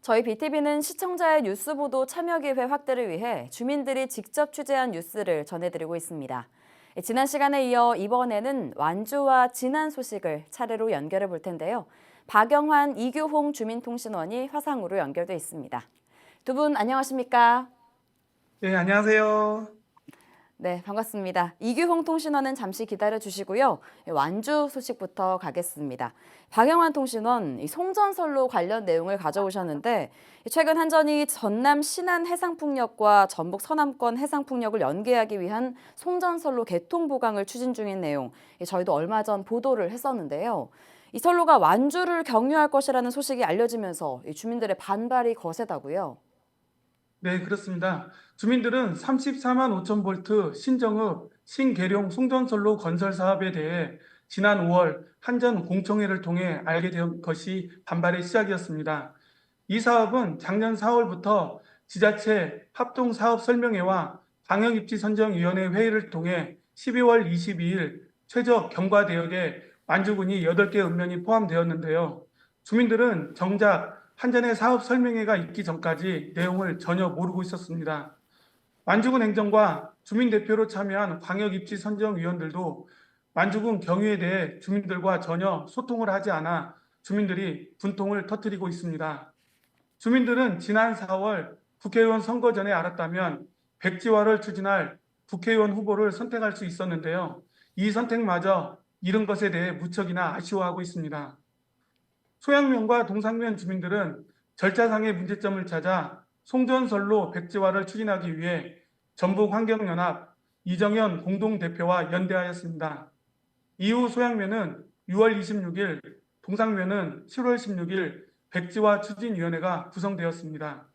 저희 BTV는 시청자의 뉴스 보도 참여 기회 확대를 위해 주민들이 직접 취재한 뉴스를 전해드리고 있습니다. 지난 시간에 이어 이번에는 완주와 진안 소식을 차례로 연결해 볼 텐데요. 박영환, 이규홍 주민통신원이 화상으로 연결돼 있습니다. 두 분 안녕하십니까? 네, 안녕하세요. 네, 반갑습니다. 이규홍 통신원은 잠시 기다려 주시고요. 완주 소식부터 가겠습니다. 박영환 통신원, 이 송전설로 관련 내용을 가져오셨는데 최근 한전이 전남 신안 해상풍력과 전북 서남권 해상풍력을 연계하기 위한 송전선로 개통 보강을 추진 중인 내용, 저희도 얼마 전 보도를 했었는데요. 이 선로가 완주를 경유할 것이라는 소식이 알려지면서 주민들의 반발이 거세다고요. 네, 그렇습니다. 주민들은 34만 5천 볼트 신정읍 신계룡 송전선로 건설 사업에 대해 지난 5월 한전 공청회를 통해 알게 된 것이 반발의 시작이었습니다. 이 사업은 작년 4월부터 지자체 합동사업설명회와 방역입지선정위원회 회의를 통해 12월 22일 최저 경과대역에 완주군이 8개 읍면이 포함되었는데요. 주민들은 정작 한전의 사업 설명회가 있기 전까지 내용을 전혀 모르고 있었습니다. 완주군 행정과 주민 대표로 참여한 광역입지선정위원들도 완주군 경유에 대해 주민들과 전혀 소통을 하지 않아 주민들이 분통을 터뜨리고 있습니다. 주민들은 지난 4월 국회의원 선거 전에 알았다면 백지화를 추진할 국회의원 후보를 선택할 수 있었는데요. 이 선택마저 잃은 것에 대해 무척이나 아쉬워하고 있습니다. 소양면과 동상면 주민들은 절차상의 문제점을 찾아 송전선로 백지화를 추진하기 위해 전북환경연합 이정현 공동대표와 연대하였습니다. 이후 소양면은 6월 26일, 동상면은 7월 16일 백지화 추진위원회가 구성되었습니다.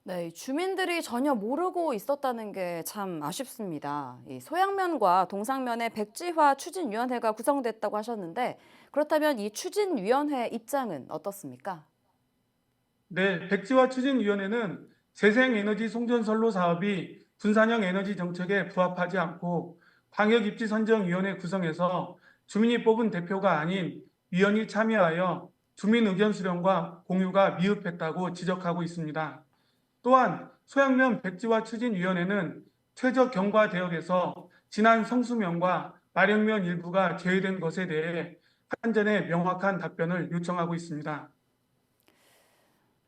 네, 주민들이 전혀 모르고 있었다는 게 참 아쉽습니다. 이 소양면과 동상면의 백지화 추진위원회가 구성됐다고 하셨는데 그렇다면 이 추진위원회 입장은 어떻습니까? 네, 백지화 추진위원회는 재생에너지 송전선로 사업이 분산형 에너지 정책에 부합하지 않고 광역입지선정위원회 구성해서 주민이 뽑은 대표가 아닌 위원이 참여하여 주민 의견 수렴과 공유가 미흡했다고 지적하고 있습니다. 또한 소양면 백지화 추진위원회는 최저 경과 대역에서 지난 성수면과 마령면 일부가 제외된 것에 대해 한전에 명확한 답변을 요청하고 있습니다.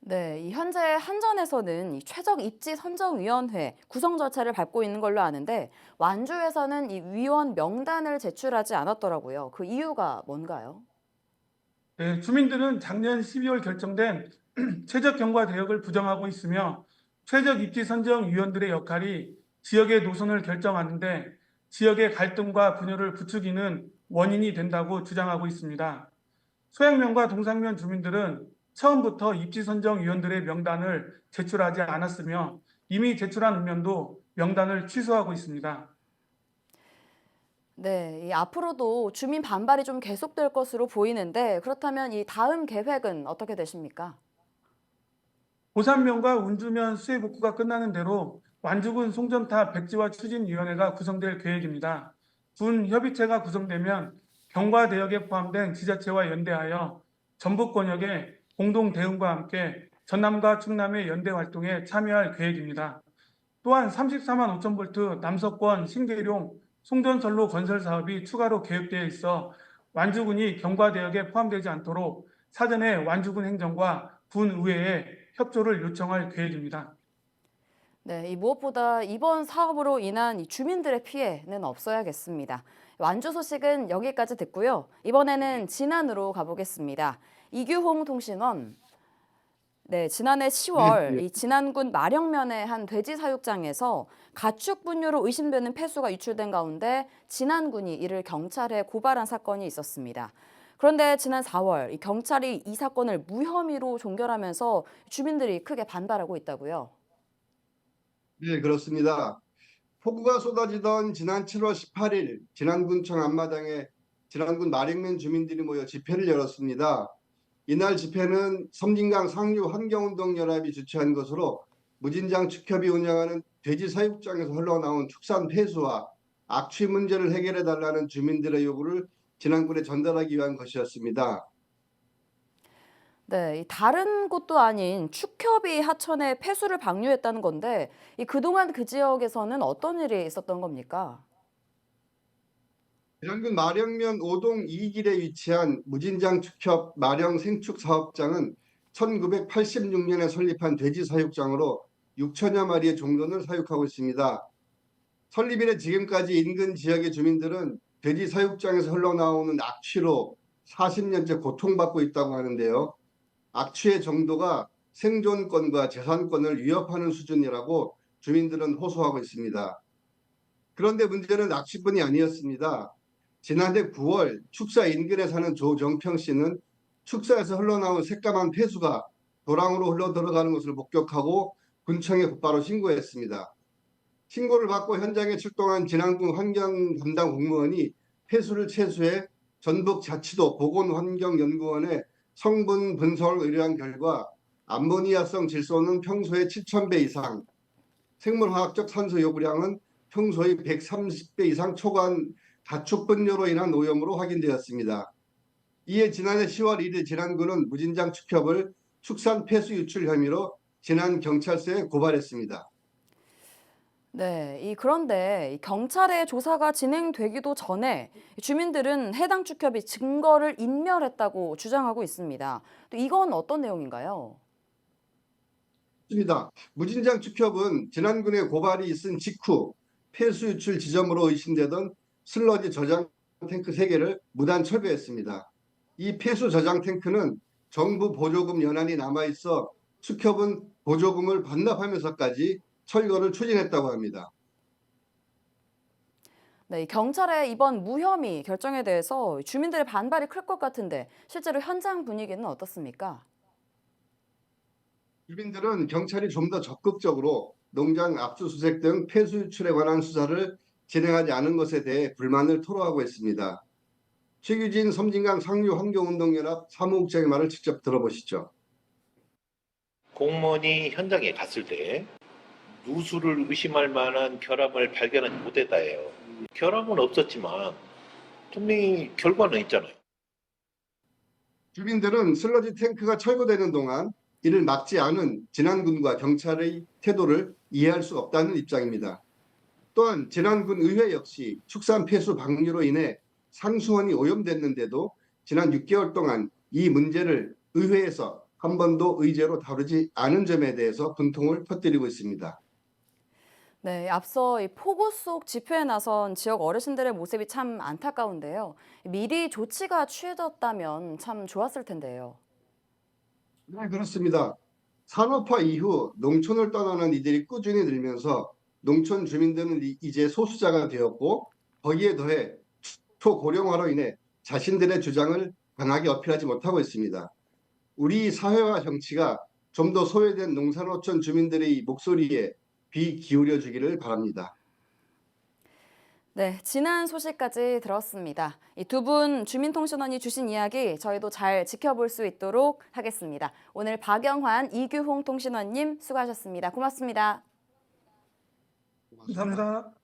네, 이 현재 한전에서는 이 최적 입지 선정위원회 구성 절차를 밟고 있는 걸로 아는데 완주에서는 이 위원 명단을 제출하지 않았더라고요. 그 이유가 뭔가요? 네, 주민들은 작년 12월 결정된 최적 경과 대역을 부정하고 있으며 최적 입지 선정 위원들의 역할이 지역의 노선을 결정하는데 지역의 갈등과 분열을 부추기는 원인이 된다고 주장하고 있습니다. 소양면과 동상면 주민들은 처음부터 입지 선정 위원들의 명단을 제출하지 않았으며 이미 제출한 읍면도 명단을 취소하고 있습니다. 네, 이 앞으로도 주민 반발이 좀 계속될 것으로 보이는데 그렇다면 이 다음 계획은 어떻게 되십니까? 고산면과 운주면 수해 복구가 끝나는 대로 완주군 송전탑 백지화 추진위원회가 구성될 계획입니다. 군 협의체가 구성되면 경과대역에 포함된 지자체와 연대하여 전북 권역의 공동 대응과 함께 전남과 충남의 연대 활동에 참여할 계획입니다. 또한 34만 5천 볼트 남서권 신계룡 송전선로 건설 사업이 추가로 계획되어 있어 완주군이 경과대역에 포함되지 않도록 사전에 완주군 행정과 군 의회에 협조를 요청할 계획입니다. 네, 이 무엇보다 이번 사업으로 인한 이 주민들의 피해는 없어야겠습니다. 완주 소식은 여기까지 듣고요. 이번에는 진안으로 가보겠습니다. 이규홍 통신원. 네, 지난해 네, 10월 네. 이 진안군 마령면의 한 돼지 사육장에서 가축 분유로 의심되는 폐수가 유출된 가운데 진안군이 이를 경찰에 고발한 사건이 있었습니다. 그런데 지난 4월 이 경찰이 이 사건을 무혐의로 종결하면서 주민들이 크게 반발하고 있다고요. 네, 그렇습니다. 폭우가 쏟아지던 지난 7월 18일 진안군청 앞마당에 진안군 마령면 주민들이 모여 집회를 열었습니다. 이날 집회는 섬진강 상류 환경운동연합이 주최한 것으로 무진장 축협이 운영하는 돼지 사육장에서 흘러나온 축산 폐수와 악취 문제를 해결해 달라는 주민들의 요구를 진안군에 전달하기 위한 것이었습니다. 네, 이 다른 곳도 아닌 축협이 하천에 폐수를 방류했다는 건데 그동안 그 지역에서는 어떤 일이 있었던 겁니까? 지난군 마령면 오동 2길에 위치한 무진장 축협 마령 생축 사업장은 1986년에 설립한 돼지 사육장으로 6천여 마리의 종전을 사육하고 있습니다. 설립 이래 지금까지 인근 지역의 주민들은 돼지 사육장에서 흘러나오는 악취로 40년째 고통받고 있다고 하는데요. 악취의 정도가 생존권과 재산권을 위협하는 수준이라고 주민들은 호소하고 있습니다. 그런데 문제는 악취뿐이 아니었습니다. 지난해 9월 축사 인근에 사는 조정평 씨는 축사에서 흘러나온 새까만 폐수가 도랑으로 흘러 들어가는 것을 목격하고 군청에 곧바로 신고했습니다. 신고를 받고 현장에 출동한 진안군 환경 담당 공무원이 폐수를 채수해 전북자치도 보건환경연구원에 성분 분석을 의뢰한 결과 암모니아성 질소는 평소의 7,000배 이상, 생물화학적 산소 요구량은 평소의 130배 이상 초과한 가축분뇨로 인한 오염으로 확인되었습니다. 이에 지난해 10월 1일 진안군은 무진장 축협을 축산 폐수 유출 혐의로 진안경찰서에 고발했습니다. 네, 그런데 경찰의 조사가 진행되기도 전에 주민들은 해당 축협이 증거를 인멸했다고 주장하고 있습니다. 또 이건 어떤 내용인가요? 맞습니다. 무진장 축협은 진안군의 고발이 있은 직후 폐수 유출 지점으로 의심되던 슬러지 저장 탱크 3개를 무단 철거했습니다. 이 폐수 저장 탱크는 정부 보조금 연한이 남아있어 축협은 보조금을 반납하면서까지 철거를 추진했다고 합니다. 네, 이 경찰의 이번 무혐의 결정에 대해서 주민들의 반발이 클 것 같은데 실제로 현장 분위기는 어떻습니까? 주민들은 경찰이 좀 더 적극적으로 농장 압수수색 등 폐수 유출에 관한 수사를 진행하지 않은 것에 대해 불만을 토로하고 있습니다. 최규진 섬진강 상류환경운동연합 사무국장의 말을 직접 들어보시죠. 공무원이 현장에 갔을 때 누수를 의심할 만한 결함을 발견하지 못했다 해요. 결함은 없었지만 분명히 결과는 있잖아요. 주민들은 슬러지 탱크가 철거되는 동안 이를 막지 않은 진안군과 경찰의 태도를 이해할 수 없다는 입장입니다. 또한 진안군 의회 역시 축산 폐수 방류로 인해 상수원이 오염됐는데도 지난 6개월 동안 이 문제를 의회에서 한 번도 의제로 다루지 않은 점에 대해서 분통을 터뜨리고 있습니다. 네, 앞서 이 폭우 속 집회에 나선 지역 어르신들의 모습이 참 안타까운데요. 미리 조치가 취해졌다면 참 좋았을 텐데요. 네, 그렇습니다. 산업화 이후 농촌을 떠나는 이들이 꾸준히 늘면서 농촌 주민들은 이제 소수자가 되었고 거기에 더해 초고령화로 인해 자신들의 주장을 강하게 어필하지 못하고 있습니다. 우리 사회와 정치가 좀 더 소외된 농산어촌 주민들의 목소리에 귀 기울여 주기를 바랍니다. 네, 지난 소식까지 들었습니다. 이 두 분 주민통신원이 주신 이야기 저희도 잘 지켜볼 수 있도록 하겠습니다. 오늘 박영환, 이규홍 통신원님 수고하셨습니다. 고맙습니다. 감사합니다.